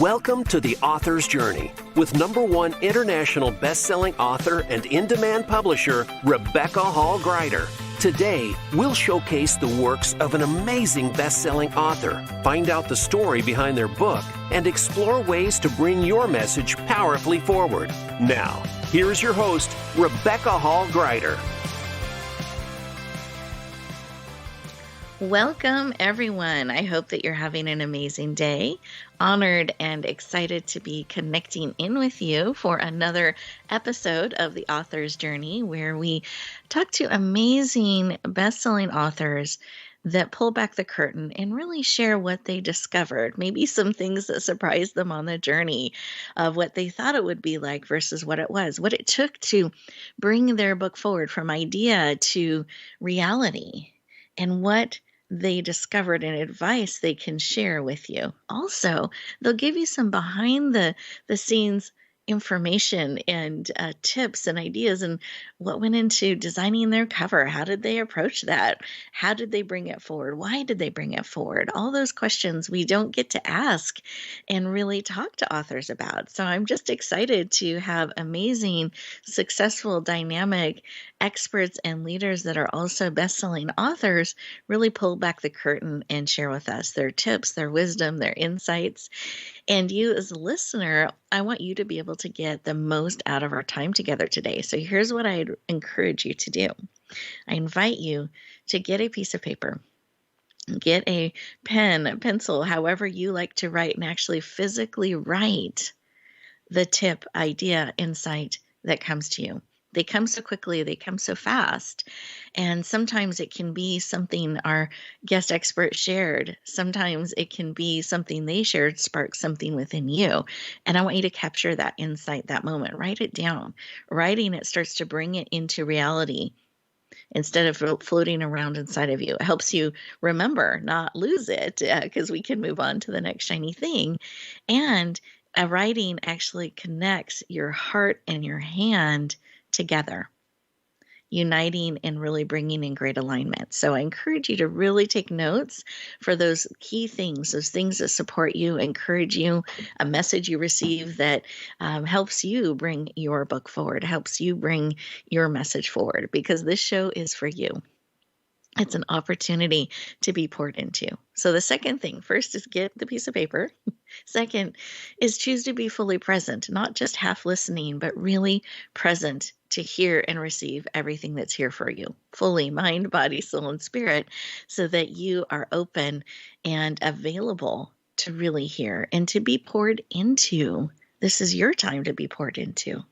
Welcome to The Author's Journey with #1 international best-selling author and in-demand publisher, Rebecca Hall Gruyter. Today, we'll showcase the works of an amazing best-selling author, find out the story behind their book, and explore ways to bring your message powerfully forward. Now, here's your host, Rebecca Hall Gruyter. Welcome, everyone. I hope that you're having an amazing day. Honored and excited to be connecting in with you for another episode of The Author's Journey, where we talk to amazing best-selling authors that pull back the curtain and really share what they discovered, maybe some things that surprised them on the journey of what they thought it would be like versus what it was, what it took to bring their book forward from idea to reality, and what they discovered and advice they can share with you. Also, they'll give you some behind the scenes information and tips and ideas and what went into designing their cover. How did they approach that? How did they bring it forward? Why did they bring it forward? All those questions we don't get to ask and really talk to authors about. So I'm just excited to have amazing, successful, dynamic experts and leaders that are also best-selling authors really pull back the curtain and share with us their tips, their wisdom, their insights. And you as a listener, I want you to be able to get the most out of our time together today. So here's what I'd encourage you to do. I invite you to get a piece of paper, get a pen, a pencil, however you like to write, and actually physically write the tip, idea, insight that comes to you. They come so quickly, they come so fast. And sometimes it can be something our guest expert shared. Sometimes it can be something they shared spark something within you. And I want you to capture that insight, that moment. Write it down. Writing it starts to bring it into reality instead of floating around inside of you. It helps you remember, not lose it, because we can move on to the next shiny thing. And writing actually connects your heart and your hand together, uniting and really bringing in great alignment. So I encourage you to really take notes for those key things, those things that support you, encourage you, a message you receive that helps you bring your book forward, helps you bring your message forward, because this show is for you. It's an opportunity to be poured into. So the second thing, first is get the piece of paper. Second is choose to be fully present, not just half listening, but really present to hear and receive everything that's here for you, fully, mind, body, soul, and spirit, so that you are open and available to really hear and to be poured into. This is your time to be poured into,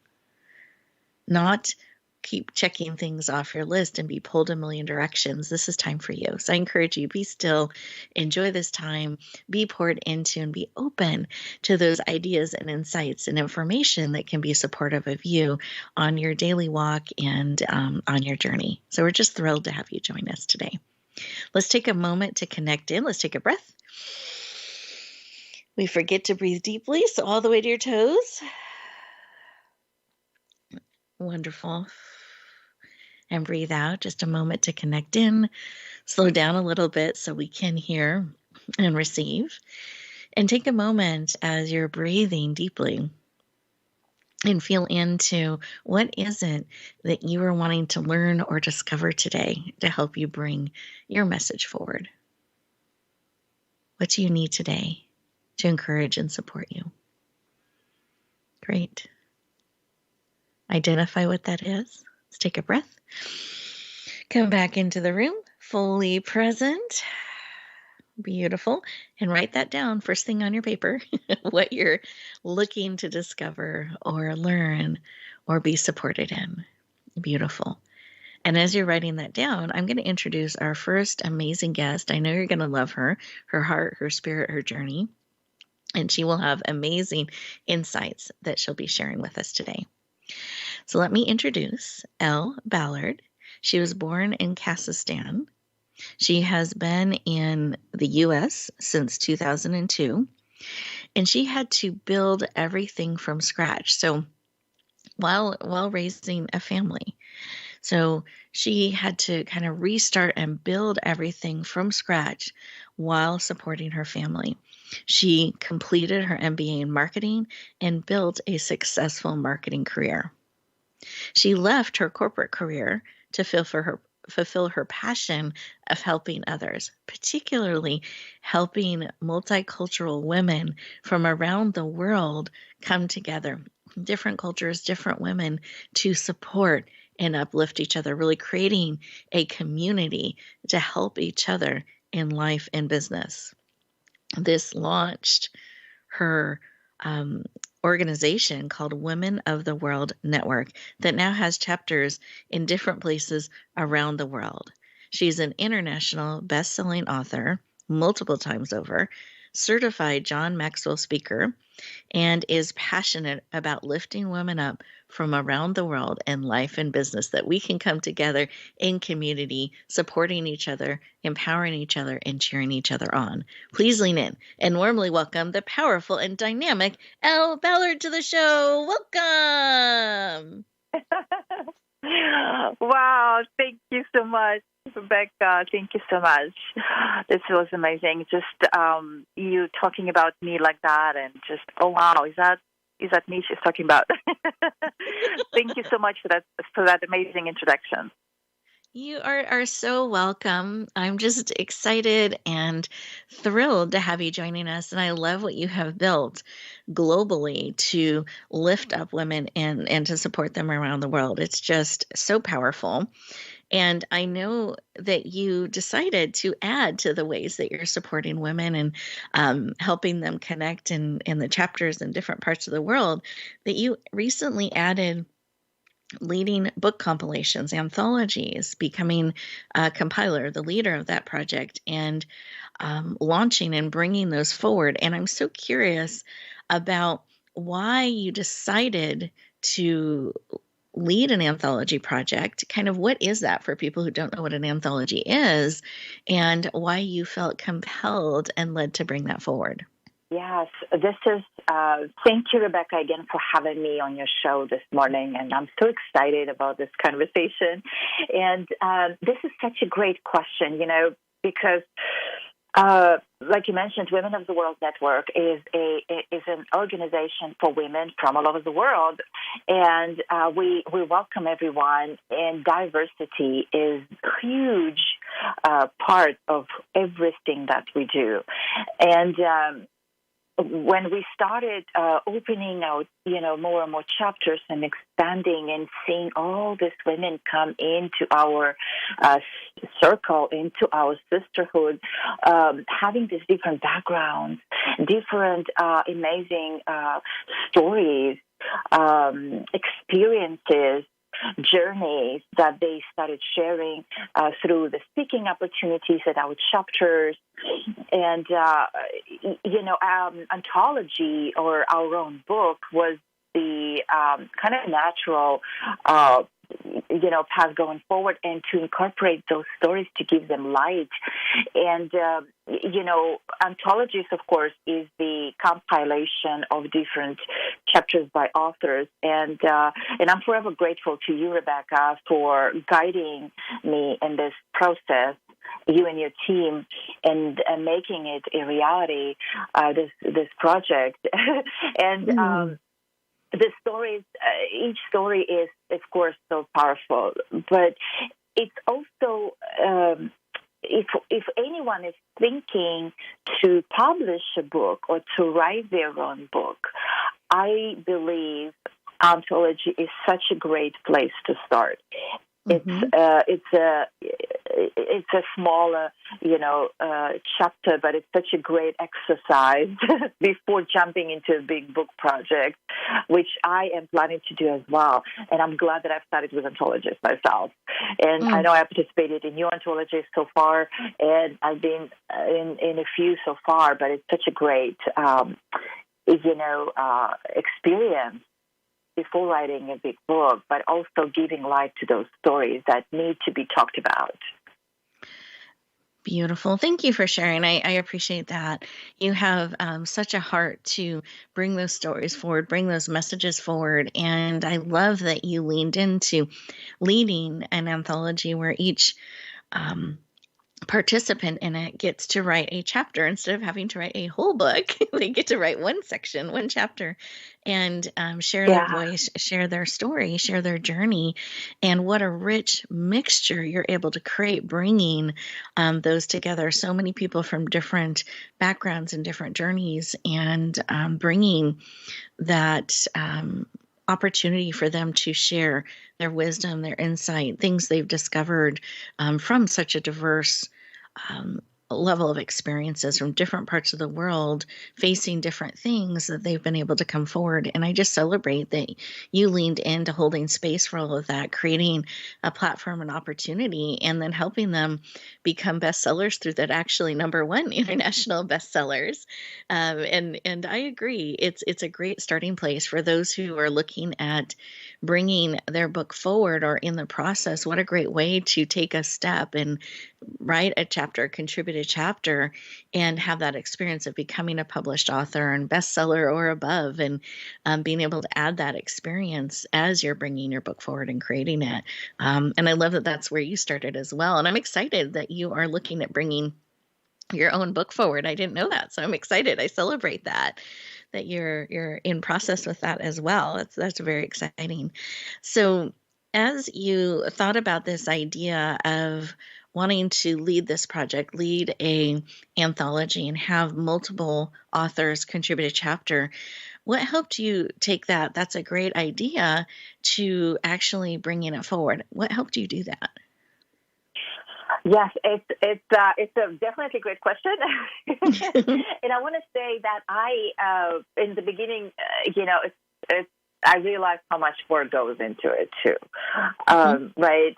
not keep checking things off your list and be pulled a million directions. This is time for you. So I encourage you, be still, enjoy this time, be poured into, and be open to those ideas and insights and information that can be supportive of you on your daily walk and on your journey. So we're just thrilled to have you join us today. Let's take a moment to connect in. Let's take a breath. We forget to breathe deeply, so all the way to your toes. Wonderful. And breathe out, just a moment to connect in, slow down a little bit so we can hear and receive. And take a moment as you're breathing deeply and feel into what is it that you are wanting to learn or discover today to help you bring your message forward. What do you need today to encourage and support you? Great. Identify what that is. Let's take a breath. Come back into the room, fully present. Beautiful. And write that down first thing on your paper, what you're looking to discover or learn or be supported in. Beautiful. And as you're writing that down, I'm going to introduce our first amazing guest. I know you're going to love her heart, her spirit, her journey. And she will have amazing insights that she'll be sharing with us today. So let me introduce Elle Ballard. She was born in Kazakhstan. She has been in the U.S. since 2002, and she had to build everything from scratch. So while raising a family, so she had to kind of restart and build everything from scratch while supporting her family. She completed her MBA in marketing and built a successful marketing career. She left her corporate career to fulfill her passion of helping others, particularly helping multicultural women from around the world come together, different cultures, different women, to support and uplift each other, really creating a community to help each other in life and business. This launched her organization called Women of the World Network that now has chapters in different places around the world. She's an international best-selling author, multiple times over, certified John Maxwell speaker, and is passionate about lifting women up from around the world in life and business, that we can come together in community, supporting each other, empowering each other, and cheering each other on. Please lean in and warmly welcome the powerful and dynamic Elle Ballard to the show. Welcome. Wow, thank you so much, Rebecca. Thank you so much. This was amazing. Just you talking about me like that, and just, oh wow, is that me she's talking about? Thank you so much for that amazing introduction. You are so welcome. I'm just excited and thrilled to have you joining us. And I love what you have built globally to lift up women and to support them around the world. It's just so powerful. And I know that you decided to add to the ways that you're supporting women and helping them connect in the chapters in different parts of the world, that you recently added leading book compilations, anthologies, becoming a compiler, the leader of that project, and launching and bringing those forward. And I'm so curious about why you decided to lead an anthology project. Kind of what is that for people who don't know what an anthology is, and why you felt compelled and led to bring that forward. Yes, this is, thank you, Rebecca, again for having me on your show this morning. And I'm so excited about this conversation. And this is such a great question, because like you mentioned, Women of the World Network is an organization for women from all over the world, and we welcome everyone. And diversity is a huge part of everything that we do. And when we started opening out, more and more chapters and expanding and seeing all these women come into our circle, into our sisterhood, having these different backgrounds, different amazing stories, experiences, journeys that they started sharing through the speaking opportunities at our chapters. And, anthology or our own book was the kind of natural path going forward, and to incorporate those stories to give them light. And, anthologies, of course, is the compilation of different chapters by authors. And I'm forever grateful to you, Rebecca, for guiding me in this process, you and your team, and making it a reality, this project. And the stories, each story is, of course, so powerful, but it's also, if anyone is thinking to publish a book or to write their own book, I believe anthology is such a great place to start. It's a smaller, chapter, but it's such a great exercise before jumping into a big book project, which I am planning to do as well. And I'm glad that I've started with anthologies myself. And I know I participated in your anthologies so far, and I've been in a few so far, but it's such a great, experience before writing a big book, but also giving life to those stories that need to be talked about. Beautiful. Thank you for sharing. I appreciate that. You have such a heart to bring those stories forward, bring those messages forward. And I love that you leaned into leading an anthology where each participant in it gets to write a chapter instead of having to write a whole book. They get to write one section, one chapter, and share their Yeah. voice, share their story, share their journey. And what a rich mixture you're able to create, bringing those together. So many people from different backgrounds and different journeys, and bringing that opportunity for them to share their wisdom, their insight, things they've discovered from such a diverse level of experiences from different parts of the world, facing different things, that they've been able to come forward. And I just celebrate that you leaned into holding space for all of that, creating a platform and opportunity, and then helping them become bestsellers through that, actually #1 international bestsellers. And I agree, it's a great starting place for those who are looking at bringing their book forward or in the process. What a great way to take a step and write a chapter, contribute a chapter, and have that experience of becoming a published author and bestseller or above, and being able to add that experience as you're bringing your book forward and creating it. And I love that that's where you started as well. And I'm excited that you are looking at bringing your own book forward. I didn't know that, so I'm excited. I celebrate that you're in process with that as well. That's very exciting. So, as you thought about this idea of wanting to lead this project, lead a anthology, and have multiple authors contribute a chapter, what helped you take that? That's a great idea, to actually bringing it forward. What helped you do that? Yes, it's a definitely great question, and I want to say that I in the beginning, I realized how much work goes into it too, right?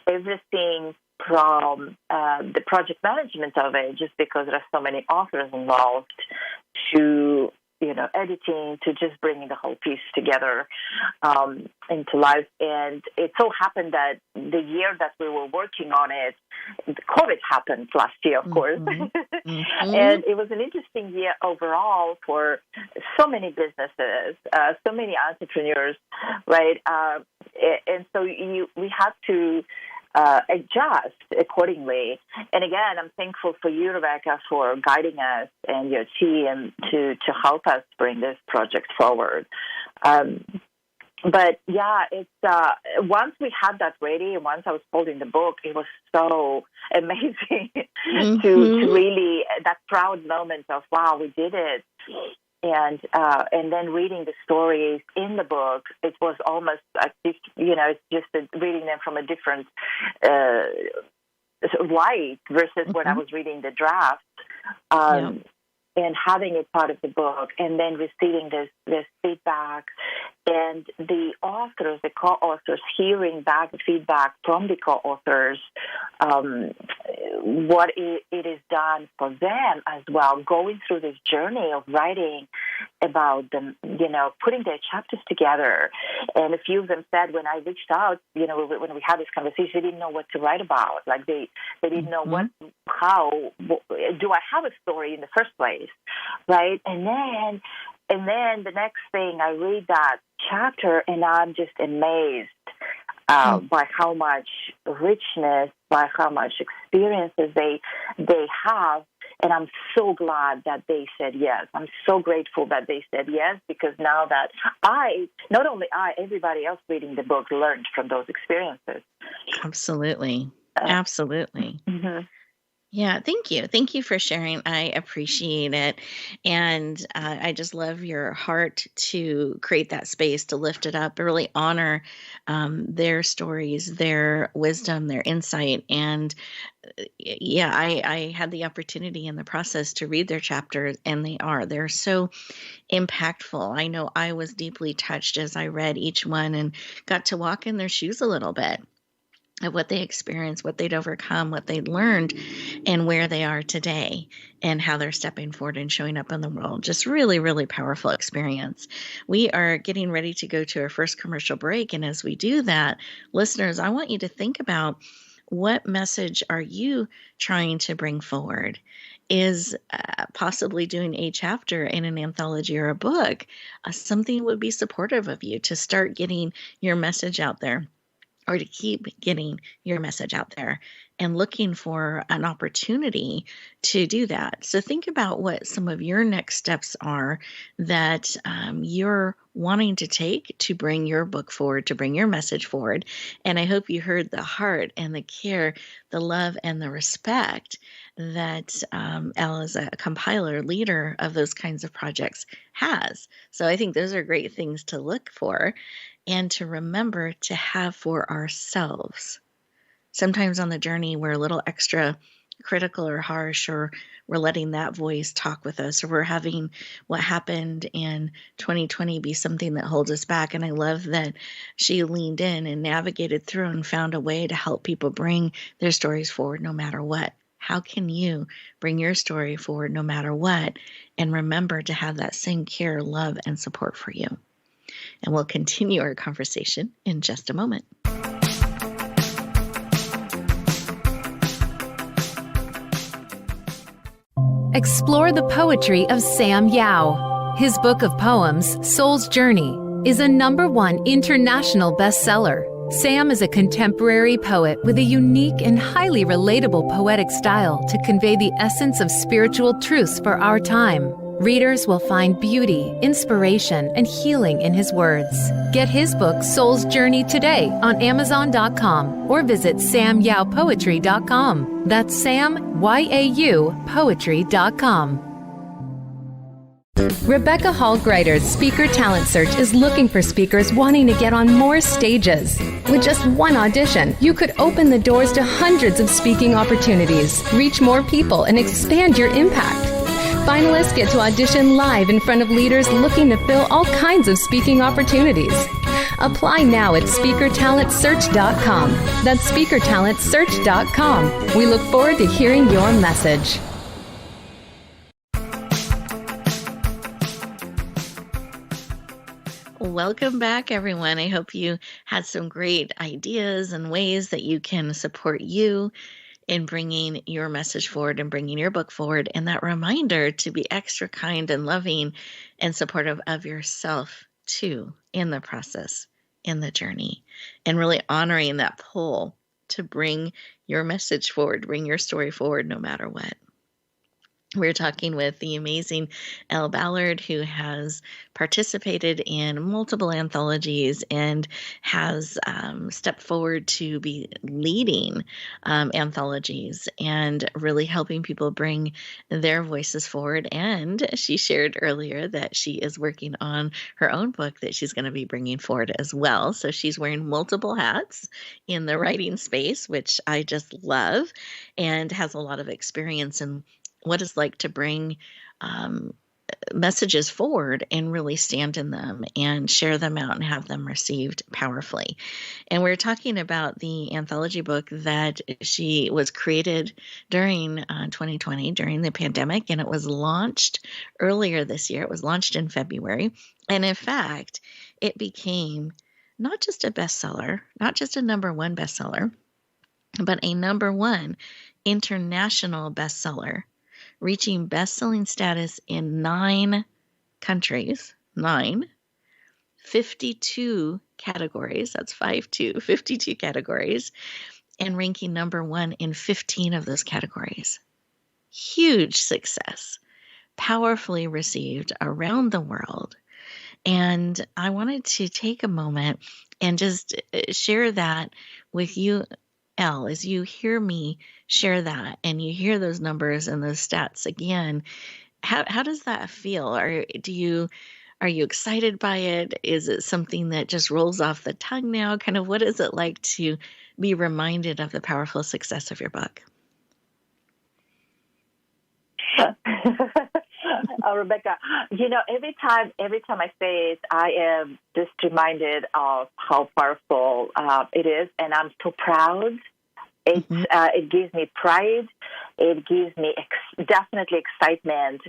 Everything from the project management of it, just because there are so many authors involved, to editing, to just bringing the whole piece together into life. And it so happened that the year that we were working on it, COVID happened last year, of course. And it was an interesting year overall for so many businesses, so many entrepreneurs, right? And so we had to adjust accordingly. And again, I'm thankful for you, Rebecca, for guiding us and your team to help us bring this project forward. But yeah, it's once we had that ready, and once I was holding the book, it was so amazing to really, that proud moment of, wow, we did it. And then reading the stories in the book, it was almost like, it's just reading them from a different light versus when I was reading the draft. And having it part of the book, and then receiving this feedback, and the authors, the co-authors, hearing back the feedback from the co-authors, what it is done for them as well, going through this journey of writing about them, putting their chapters together. And a few of them said, when I reached out, when we had this conversation, they didn't know what to write about. Like they didn't know how do I have a story in the first place, right? And then the next thing, I read that chapter, and I'm just amazed by how much richness, by how much experiences they have. And I'm so glad that they said yes. I'm so grateful that they said yes, because now that not only everybody else reading the book learned from those experiences. Absolutely. Absolutely. Yeah, thank you. Thank you for sharing. I appreciate it. And I just love your heart to create that space, to lift it up, to really honor their stories, their wisdom, their insight. And I had the opportunity in the process to read their chapters, and they're so impactful. I know I was deeply touched as I read each one and got to walk in their shoes a little bit, of what they experienced, what they'd overcome, what they'd learned, and where they are today, and how they're stepping forward and showing up in the world. Just really, really powerful experience. We are getting ready to go to our first commercial break. And as we do that, listeners, I want you to think about, what message are you trying to bring forward? Is possibly doing a chapter in an anthology or a book something that would be supportive of you to start getting your message out there, or to keep getting your message out there? and looking for an opportunity to do that. So think about what some of your next steps are that you're wanting to take to bring your book forward, to bring your message forward. And I hope you heard the heart and the care, the love and the respect that Elle, as a compiler, leader of those kinds of projects, has. So I think those are great things to look for and to remember to have for ourselves. Sometimes on the journey, we're a little extra critical or harsh, or we're letting that voice talk with us, or we're having what happened in 2020 be something that holds us back. And I love that she leaned in and navigated through and found a way to help people bring their stories forward no matter what. How can you bring your story forward no matter what? And remember to have that same care, love, and support for you. And we'll continue our conversation in just a moment. Explore the poetry of Sam Yao. His book of poems, Soul's Journey, is a #1 international bestseller. Sam is a contemporary poet with a unique and highly relatable poetic style to convey the essence of spiritual truths for our time. Readers will find beauty, inspiration, and healing in his words. Get his book, Soul's Journey, today on Amazon.com or visit samyaopoetry.com. That's Sam, Y-A-U, poetry.com. Rebecca Hall Greider's Speaker Talent Search is looking for speakers wanting to get on more stages. With just one audition, you could open the doors to hundreds of speaking opportunities, reach more people, and expand your impact. Finalists get to audition live in front of leaders looking to fill all kinds of speaking opportunities. Apply now at speakertalentsearch.com. That's speakertalentsearch.com. We look forward to hearing your message. Welcome back, everyone. I hope you had some great ideas and ways that you can support you in bringing your message forward and bringing your book forward. And that reminder to be extra kind and loving and supportive of yourself too in the process, in the journey, and really honoring that pull to bring your message forward, bring your story forward no matter what. We're talking with the amazing Elle Ballard, who has participated in multiple anthologies and has stepped forward to be leading anthologies and really helping people bring their voices forward. And she shared earlier that she is working on her own book that she's going to be bringing forward as well. So she's wearing multiple hats in the writing space, which I just love, and has a lot of experience in what it's like to bring messages forward and really stand in them and share them out and have them received powerfully. And we're talking about the anthology book that she was created during 2020, during the pandemic, and it was launched earlier this year. It was launched in February. And in fact, it became not just a bestseller, not just a #1 bestseller, but a #1 international bestseller, reaching best-selling status in 9 countries, 52 categories, that's 52 categories, and ranking #1 in 15 of those categories. Huge success, powerfully received around the world. And I wanted to take a moment and just share that with you, Elle, as you hear me share that and you hear those numbers and those stats again. How does that feel? Are you excited by it? Is it something that just rolls off the tongue now? Kind of what is it like to be reminded of the powerful success of your book? Rebecca, every time I say it, I am just reminded of how powerful it is, and I'm so proud. It gives me pride. It gives me definitely excitement,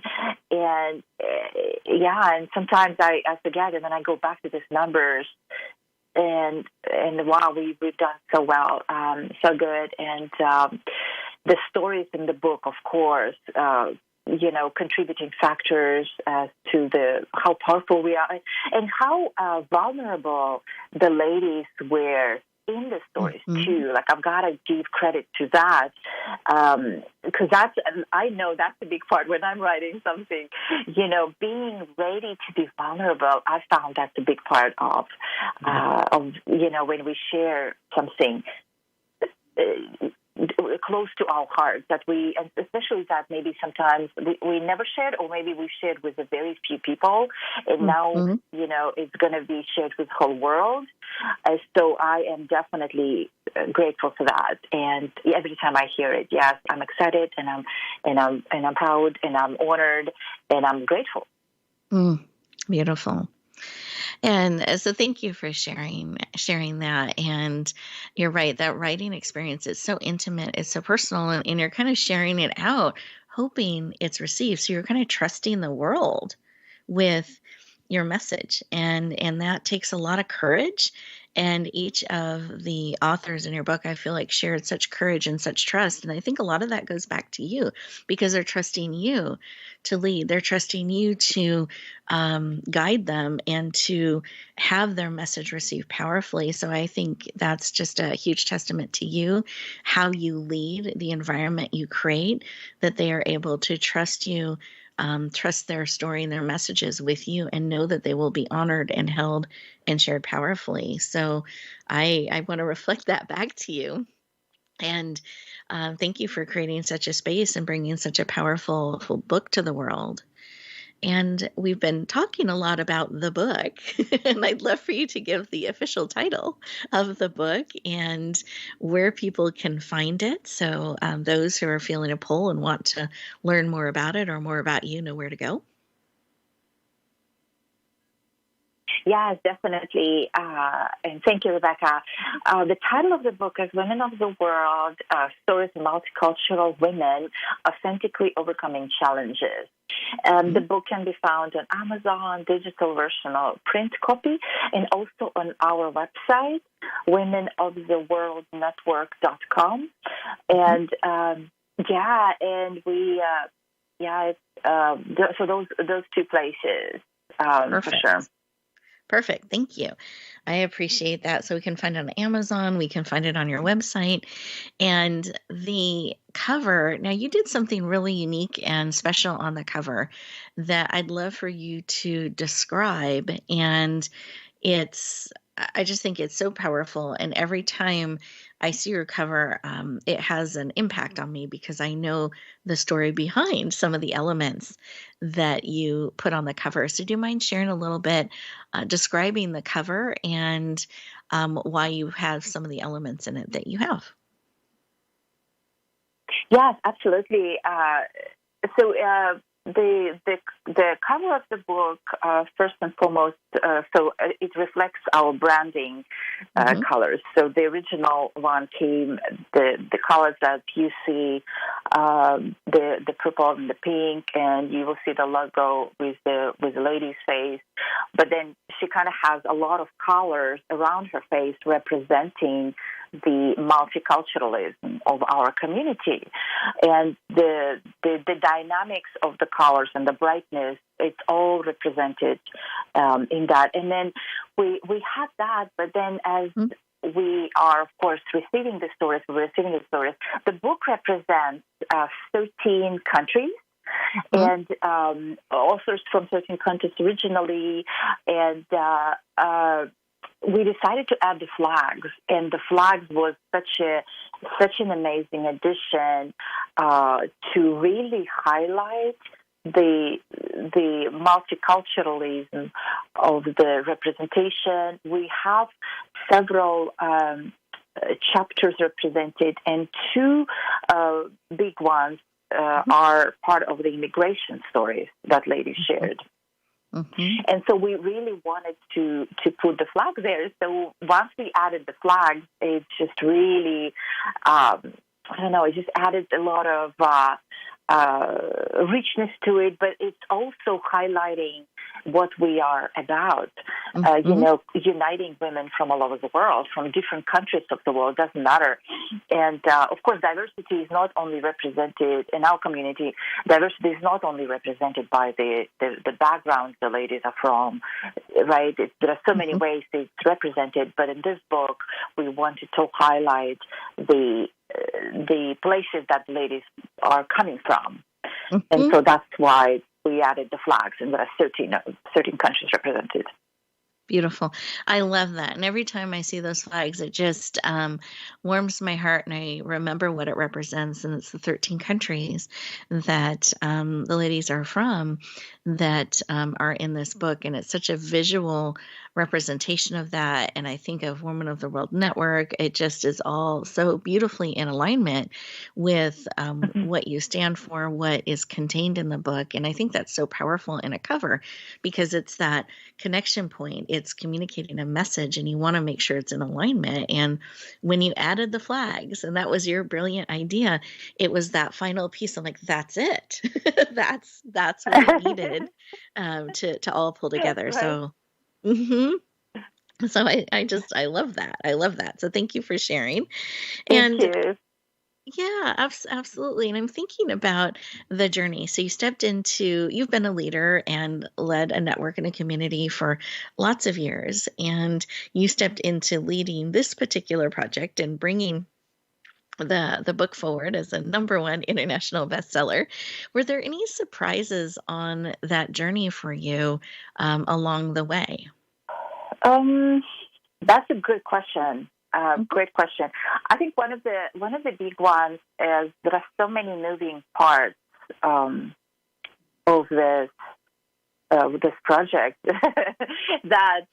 and and sometimes I forget, and then I go back to these numbers, and wow, we've done so well, so good, and the stories in the book, of course. Contributing factors as to how powerful we are and how vulnerable the ladies were in the stories too. Like, I've got to give credit to that, because I know that's a big part when I'm writing something. Being ready to be vulnerable. I found that's a big part of when we share something close to our hearts, that we, and especially that maybe sometimes we never shared, or maybe we shared with a very few people, and now it's going to be shared with the whole world. So I am definitely grateful for that, and every time I hear it, yes, I'm excited, and I'm proud, and I'm honored, and I'm grateful. Beautiful. And so thank you for sharing that. And you're right, that writing experience is so intimate, it's so personal, and you're kind of sharing it out, hoping it's received. So you're kind of trusting the world with your message. And that takes a lot of courage. And each of the authors in your book, I feel like, shared such courage and such trust. And I think a lot of that goes back to you, because they're trusting you to lead. They're trusting you to guide them and to have their message received powerfully. So I think that's just a huge testament to you, how you lead, the environment you create, that they are able to trust you, trust their story and their messages with you, and know that they will be honored and held and shared powerfully. So I want to reflect that back to you. And thank you for creating such a space and bringing such a powerful book to the world. And we've been talking a lot about the book, and I'd love for you to give the official title of the book and where people can find it. So those who are feeling a pull and want to learn more about it or more about you know where to go. Yes, definitely. And thank you, Rebecca. The title of the book is Women of the World, Stories of Multicultural Women Authentically Overcoming Challenges. The book can be found on Amazon, digital version or print copy, and also on our website, womenoftheworldnetwork.com. And so those two places, for sure. Perfect. Thank you. I appreciate that. So we can find it on Amazon. We can find it on your website. And the cover, now you did something really unique and special on the cover that I'd love for you to describe. And I just think it's so powerful. And every time I see your cover, it has an impact on me, because I know the story behind some of the elements that you put on the cover. So do you mind sharing a little bit, describing the cover and why you have some of the elements in it that you have? Yes, absolutely. The cover of the book, first and foremost, so it reflects our branding colors. So the original one came, the colors that you see, the purple and the pink, and you will see the logo with the lady's face. But then she kind of has a lot of colors around her face representing the multiculturalism of our community, and the dynamics of the colors and the brightness, it's all represented in that. And then we have that, but then as we are, of course, receiving the stories, the book represents 13 countries. And authors from 13 countries originally, and we decided to add the flags, and the flags was such an amazing addition to really highlight the multiculturalism of the representation. We have several chapters represented, and two big ones are part of the immigration stories that lady shared. And so we really wanted to put the flag there. So once we added the flags, it just really, it just added a lot of richness to it, but it's also highlighting what we are about. Uniting women from all over the world, from different countries of the world, doesn't matter. And of course, diversity is not only represented in our community. Diversity is not only represented by the backgrounds the ladies are from, right? There are so many ways it's represented, but in this book, we wanted to highlight the places that the ladies are coming from. And so that's why we added the flags, and there are 13 countries represented. Beautiful. I love that. And every time I see those flags, it just warms my heart, and I remember what it represents. And it's the 13 countries that the ladies are from that are in this book. And it's such a visual representation of that. And I think of Women of the World Network. It just is all so beautifully in alignment with what you stand for, what is contained in the book. And I think that's so powerful in a cover, because it's that connection point. It's communicating a message, and you want to make sure it's in alignment. And when you added the flags, and that was your brilliant idea, it was that final piece. I'm like, that's it. that's what we needed to all pull together. Right. So, so I love that. I love that. So thank you for sharing. Thank you. Yeah, absolutely. And I'm thinking about the journey. So you've been a leader and led a network and a community for lots of years, and you stepped into leading this particular project and bringing the book forward as a #1 international bestseller. Were there any surprises on that journey for you along the way? That's a good question. Great question. I think one of the big ones is there are so many moving parts of this project that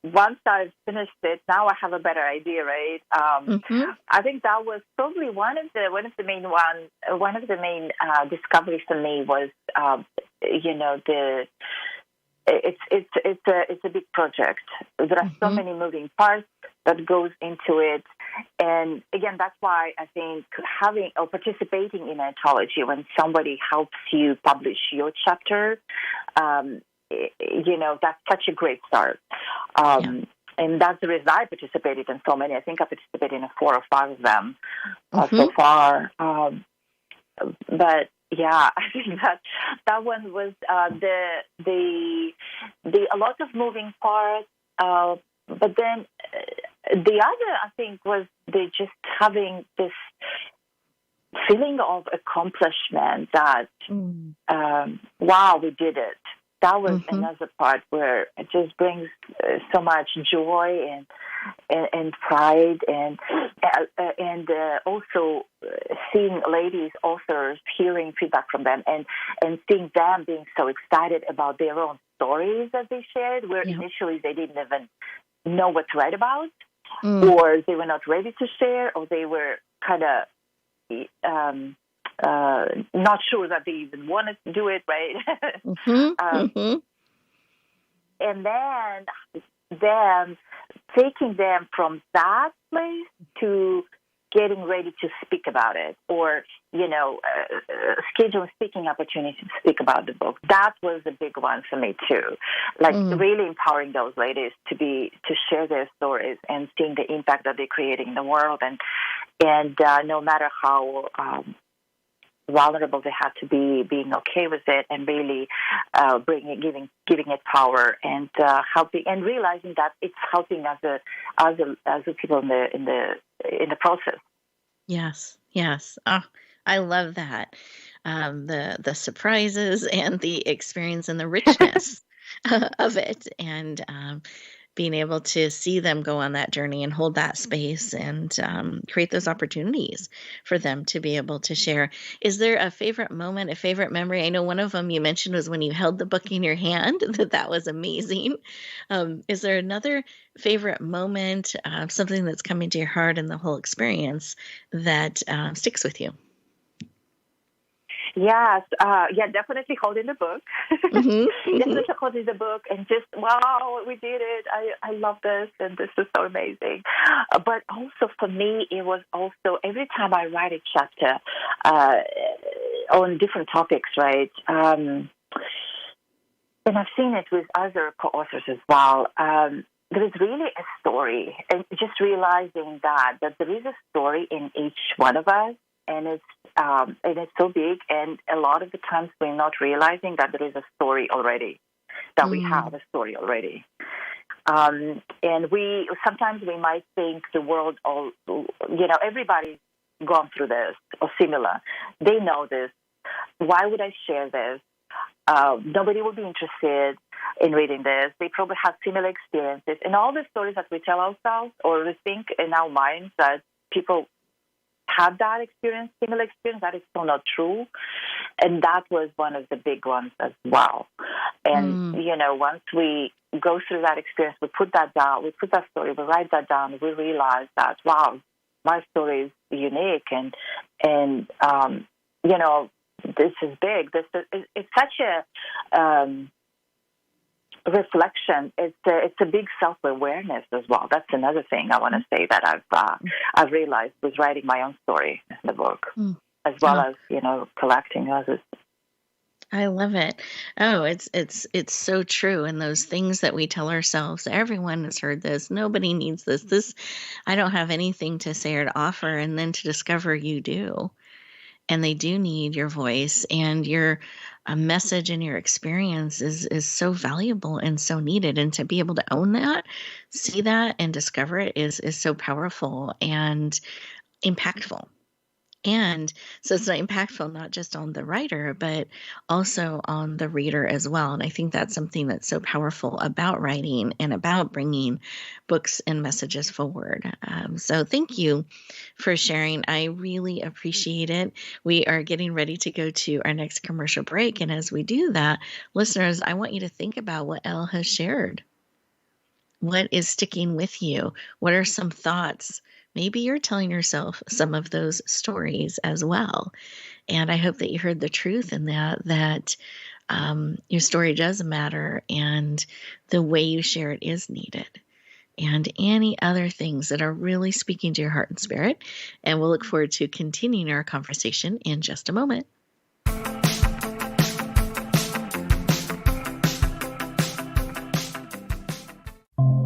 once I've finished it, now I have a better idea, right? I think that was probably one of the main discoveries for me was it's a big project. There are so many moving parts that goes into it, and again, that's why I think having or participating in an anthology, when somebody helps you publish your chapter, that's such a great start. And that's the reason I participated in so many. I think I participated in 4 or 5 of them so far. But yeah, I think that one was the a lot of moving parts. But then the other, I think, was just having this feeling of accomplishment that wow, we did it. That was another part where it just brings so much joy and pride, and also seeing ladies authors, hearing feedback from them, and seeing them being so excited about their own stories that they shared, where initially they didn't even know what to write about, or they were not ready to share, or they were kind of not sure that they even wanted to do it, right? And then taking them from that place to getting ready to speak about it, or schedule speaking opportunities to speak about the book. That was a big one for me too. Like really empowering those ladies to share their stories and seeing the impact that they're creating in the world, and no matter how vulnerable they had to be, being okay with it, and really giving it power, and helping, and realizing that it's helping other people in the process. Yes. Oh, I love that. The surprises and the experience and the richness of it, and being able to see them go on that journey and hold that space, and create those opportunities for them to be able to share. Is there a favorite moment, a favorite memory? I know one of them you mentioned was when you held the book in your hand, that was amazing. Is there another favorite moment, something that's coming to your heart in the whole experience that sticks with you? Yes, definitely holding the book. Definitely holding the book and just, wow, we did it. I love this, and this is so amazing. But also for me, it was also every time I write a chapter, on different topics, right? And I've seen it with other co-authors as well. There is really a story, and just realizing that there is a story in each one of us, and it's so big. And a lot of the times we're not realizing that there is a story already, that we have a story already. And sometimes we might think the world, everybody's gone through this or similar. They know this. Why would I share this? Nobody will be interested in reading this. They probably have similar experiences. And all the stories that we tell ourselves, or we think in our minds that people had that experience, similar experience, that is still not true. And that was one of the big ones as well. And, once we go through that experience, we put that down, we put that story, we write that down, we realize that, wow, my story is unique. And this is big. It's such a reflection. It's a big self-awareness as well. That's another thing I want to say that I've realized with writing my own story in the book, as well as collecting others. I love it. Oh, it's so true. And those things that we tell ourselves, everyone has heard this. Nobody needs this. This, I don't have anything to say or to offer. And then to discover you do. And they do need your voice, and your message and your experience is so valuable and so needed. And to be able to own that, see that, and discover it is so powerful and impactful. And so it's not impactful not just on the writer, but also on the reader as well. And I think that's something that's so powerful about writing and about bringing books and messages forward. So thank you for sharing. I really appreciate it. We are getting ready to go to our next commercial break. And as we do that, listeners, I want you to think about what Elle has shared. What is sticking with you? What are some thoughts? Maybe you're telling yourself some of those stories as well. And I hope that you heard the truth in that your story does matter, and the way you share it is needed. And any other things that are really speaking to your heart and spirit. And we'll look forward to continuing our conversation in just a moment.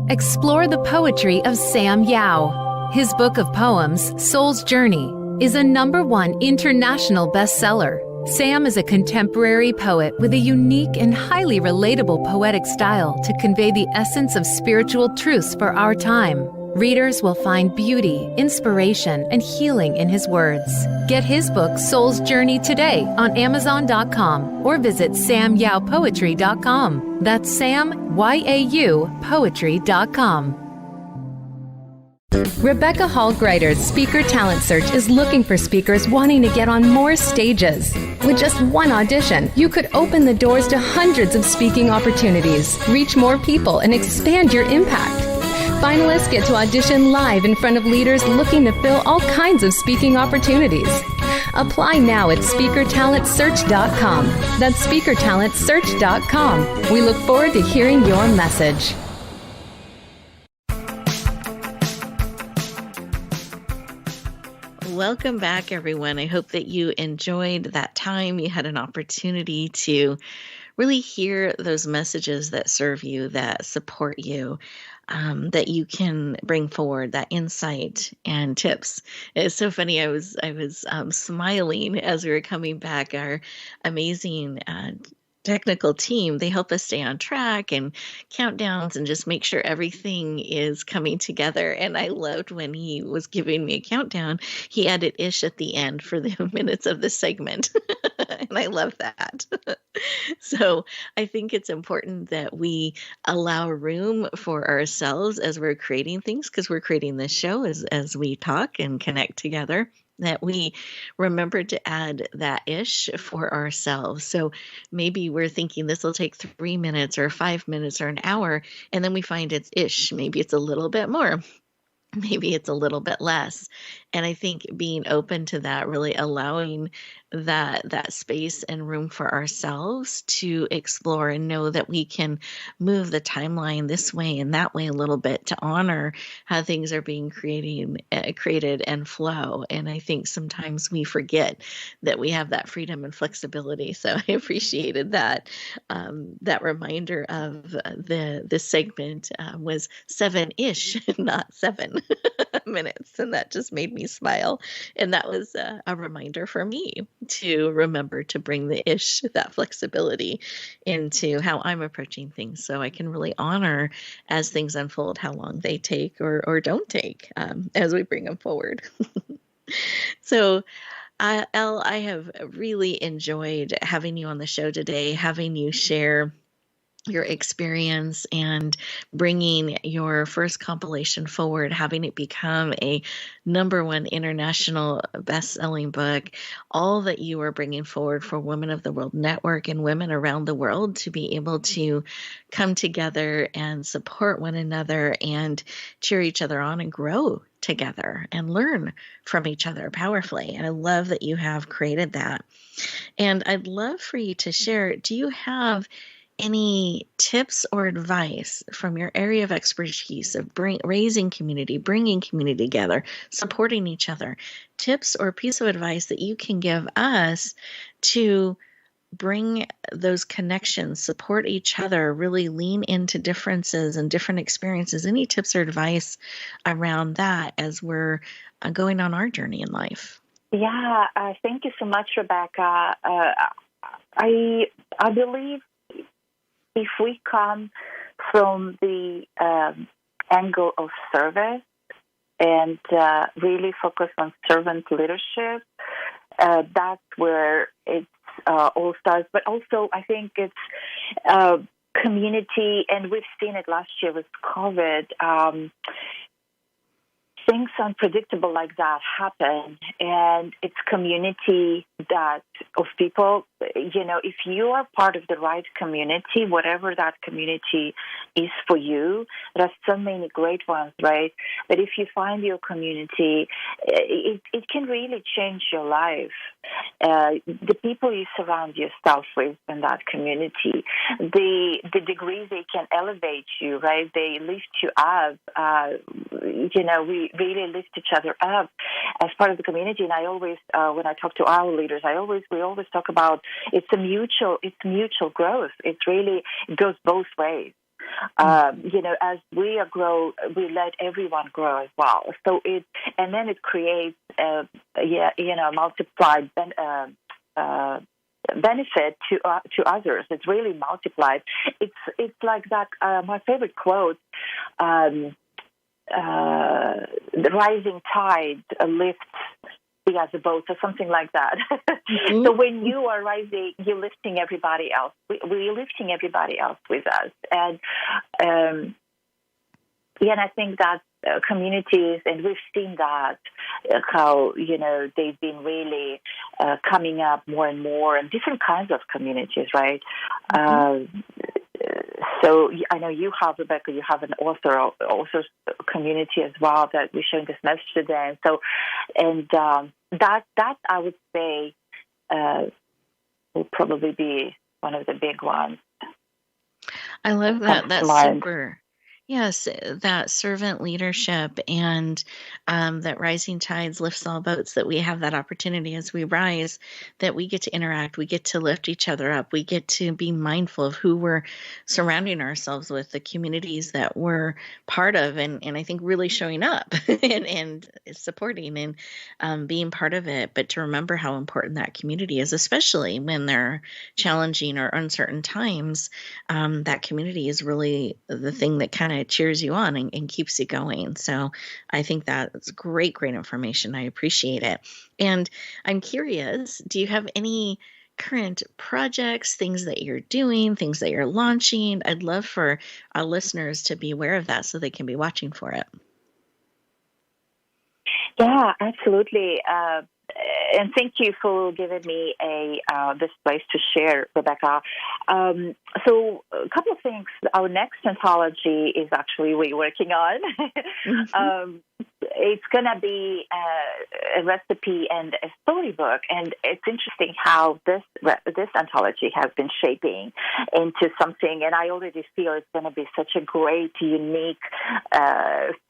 Explore the poetry of Sam Yao. His book of poems, Soul's Journey, is a #1 international bestseller. Sam is a contemporary poet with a unique and highly relatable poetic style to convey the essence of spiritual truths for our time. Readers will find beauty, inspiration, and healing in his words. Get his book, Soul's Journey, today on Amazon.com or visit samyaupoetry.com. That's SamYAU Poetry.com. Rebecca Hall Greider's Speaker Talent Search is looking for speakers wanting to get on more stages. With just one audition, you could open the doors to hundreds of speaking opportunities, reach more people, and expand your impact. Finalists get to audition live in front of leaders looking to fill all kinds of speaking opportunities. Apply now at speakertalentsearch.com. That's speakertalentsearch.com. We look forward to hearing your message. Welcome back, everyone. I hope that you enjoyed that time. You had an opportunity to really hear those messages that serve you, that support you, that you can bring forward, that insight and tips. It's so funny. I was smiling as we were coming back. Our amazing technical team, they help us stay on track and countdowns and just make sure everything is coming together. And I loved when he was giving me a countdown, he added ish at the end for the minutes of the segment. And I love that. So I think it's important that we allow room for ourselves as we're creating things, because we're creating this show as we talk and connect together, that we remember to add that ish for ourselves. So maybe we're thinking this will take 3 minutes or 5 minutes or an hour, and then we find it's ish. Maybe it's a little bit more. Maybe it's a little bit less. And I think being open to that, really allowing that space and room for ourselves to explore and know that we can move the timeline this way and that way a little bit to honor how things are being created and flow. And I think sometimes we forget that we have that freedom and flexibility. So I appreciated that reminder of this segment was 7-ish, not 7 minutes, and that just made me smile. And that was a reminder for me to remember to bring the ish, that flexibility, into how I'm approaching things, so I can really honor as things unfold how long they take or don't take as we bring them forward. So Elle, I have really enjoyed having you on the show today, having you share your experience and bringing your first compilation forward, having it become a #1 international best-selling book, all that you are bringing forward for Women of the World Network and women around the world to be able to come together and support one another and cheer each other on and grow together and learn from each other powerfully. And I love that you have created that. And I'd love for you to share, do you have any tips or advice from your area of expertise of raising community, bringing community together, supporting each other, tips or piece of advice that you can give us to bring those connections, support each other, really lean into differences and different experiences? Any tips or advice around that as we're going on our journey in life? Yeah, thank you so much, Rebecca. I believe if we come from the angle of service and really focus on servant leadership, that's where it all starts. But also, I think it's community, and we've seen it last year with COVID. Things unpredictable like that happen, and it's community that of people. You know, if you are part of the right community, whatever that community is for you, there are so many great ones, right? But if you find your community, it can really change your life. The people you surround yourself with in that community, the degrees they can elevate you, right? They lift you up. We really lift each other up as part of the community. And I always, when I talk to our leaders, we always talk about it's mutual growth. It goes both ways. As we grow, we let everyone grow as well. So and then it creates, multiplied benefit to others. It's really multiplied. It's like that. My favorite quote. The rising tide lifts the other boats, or something like that. Mm-hmm. So when you are rising, you're lifting everybody else. We're lifting everybody else with us. And and I think that communities, and we've seen that, how, they've been really coming up more and more, and different kinds of communities, right? Mm-hmm. So I know you have, Rebecca, you have an authors community as well that we're sharing this message today. And that I would say will probably be one of the big ones. I love that. That's super. Yes, that servant leadership and that rising tides lifts all boats, that we have that opportunity as we rise, that we get to interact, we get to lift each other up, we get to be mindful of who we're surrounding ourselves with, the communities that we're part of, and I think really showing up and supporting and being part of it, but to remember how important that community is, especially when they're challenging or uncertain times. That community is really the thing that kind of cheers you on and keeps you going. So I think that's great information. I appreciate it. And I'm curious, do you have any current projects, things that you're doing, things that you're launching? I'd love for our listeners to be aware of that so they can be watching for it. Yeah, absolutely. And thank you for giving me this place to share, Rebecca. So a couple of things. Our next anthology is actually we're working on. Mm-hmm. it's going to be a recipe and a storybook. And it's interesting how this anthology has been shaping into something. And I already feel it's going to be such a great, unique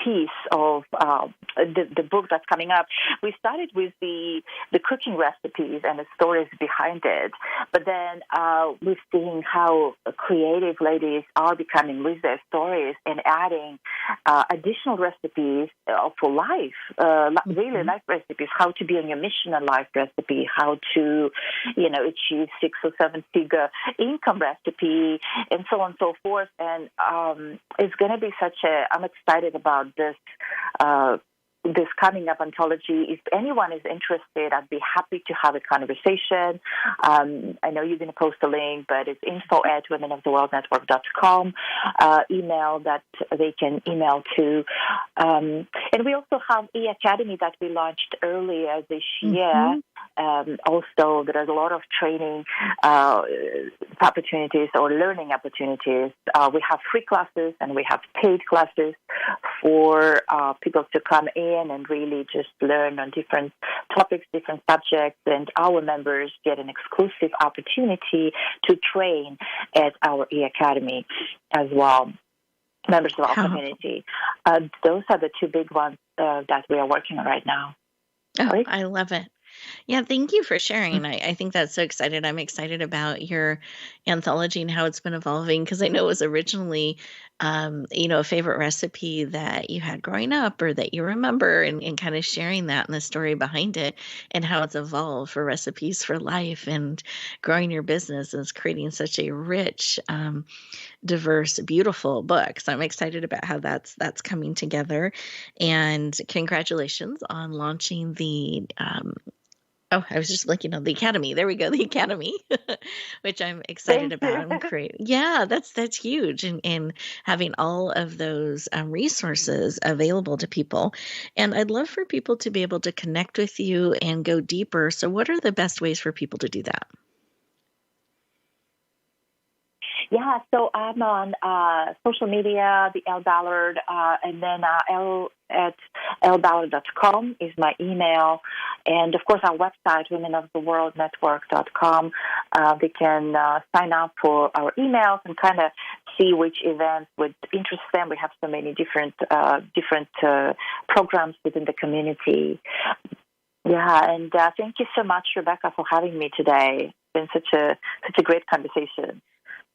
piece of the book that's coming up. We started with the cooking recipes and the stories behind it. But then we're seeing how creative ladies are becoming with their stories and adding additional recipes for life, really life recipes, how to be on your mission in life recipe, how to, achieve 6 or 7 figure income recipe, and so on and so forth. And it's going to be I'm excited about this coming up anthology. If anyone is interested, I'd be happy to have a conversation. I know you're going to post a link, but it's info@womenoftheworldnetwork.com, email that they can email to. And we also have E-Academy that we launched earlier this year. Also, there is a lot of training opportunities or learning opportunities. We have free classes and we have paid classes for people to come in and really just learn on different topics, different subjects, and our members get an exclusive opportunity to train at our E-Academy as well, members of our community. Those are the 2 big ones that we are working on right now. Oh, right? I love it. Yeah, thank you for sharing. I think that's so excited. I'm excited about your anthology and how it's been evolving, because I know it was originally, a favorite recipe that you had growing up or that you remember, and kind of sharing that and the story behind it and how it's evolved for recipes for life and growing your business is creating such a rich, diverse, beautiful book. So I'm excited about how that's coming together. And congratulations on launching the I was just blinking on the Academy. There we go, the Academy, which I'm excited about. And great. Yeah, that's huge. And having all of those resources available to people. And I'd love for people to be able to connect with you and go deeper. So what are the best ways for people to do that? Yeah, so I'm on social media, the Elle Ballard, and then Elle at ellballard.com is my email. And, of course, our website, womenoftheworldnetwork.com. They can sign up for our emails and kind of see which events would interest them. We have so many different programs within the community. Yeah, and thank you so much, Rebecca, for having me today. It's been such a great conversation.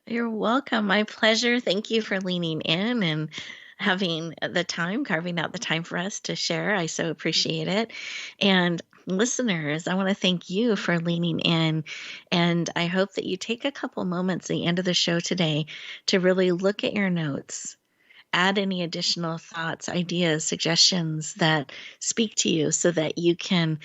You're welcome. My pleasure. Thank you for leaning in and having the time, carving out the time for us to share. I so appreciate it. And listeners, I want to thank you for leaning in. And I hope that you take a couple moments at the end of the show today to really look at your notes, add any additional thoughts, ideas, suggestions that speak to you so that you can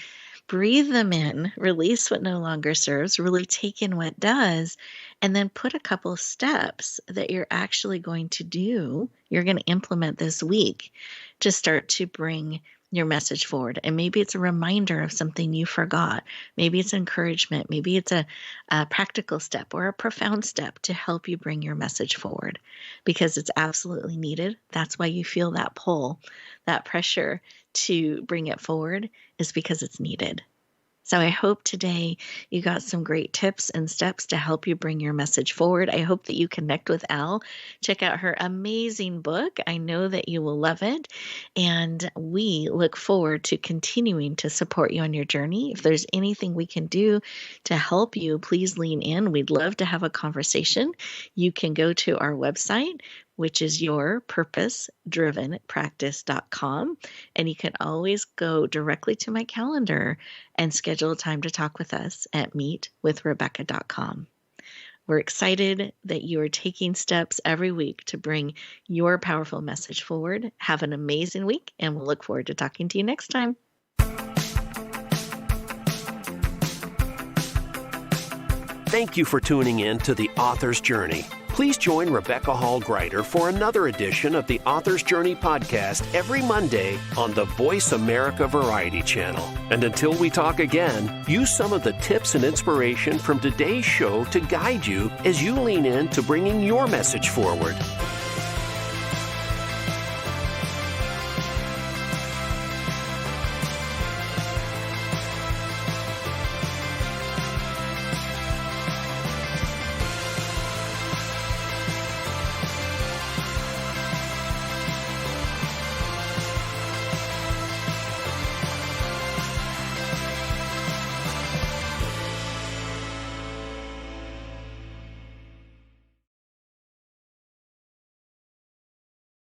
breathe them in, release what no longer serves, really take in what does, and then put a couple of steps that you're actually going to do, you're going to implement this week to start to bring your message forward. And maybe it's a reminder of something you forgot. Maybe it's encouragement. Maybe it's a practical step or a profound step to help you bring your message forward, because it's absolutely needed. That's why you feel that pull, that pressure to bring it forward, is because it's needed. So I hope today you got some great tips and steps to help you bring your message forward. I hope that you connect with Elle. Check out her amazing book. I know that you will love it. And we look forward to continuing to support you on your journey. If there's anything we can do to help you, please lean in. We'd love to have a conversation. You can go to our website, which is yourpurposedrivenpractice.com. And you can always go directly to my calendar and schedule a time to talk with us at meetwithrebecca.com. We're excited that you are taking steps every week to bring your powerful message forward. Have an amazing week, and we'll look forward to talking to you next time. Thank you for tuning in to The Author's Journey. Please join Rebecca Hall-Gruyter for another edition of the Author's Journey podcast every Monday on the Voice America Variety Channel. And until we talk again, use some of the tips and inspiration from today's show to guide you as you lean in to bringing your message forward.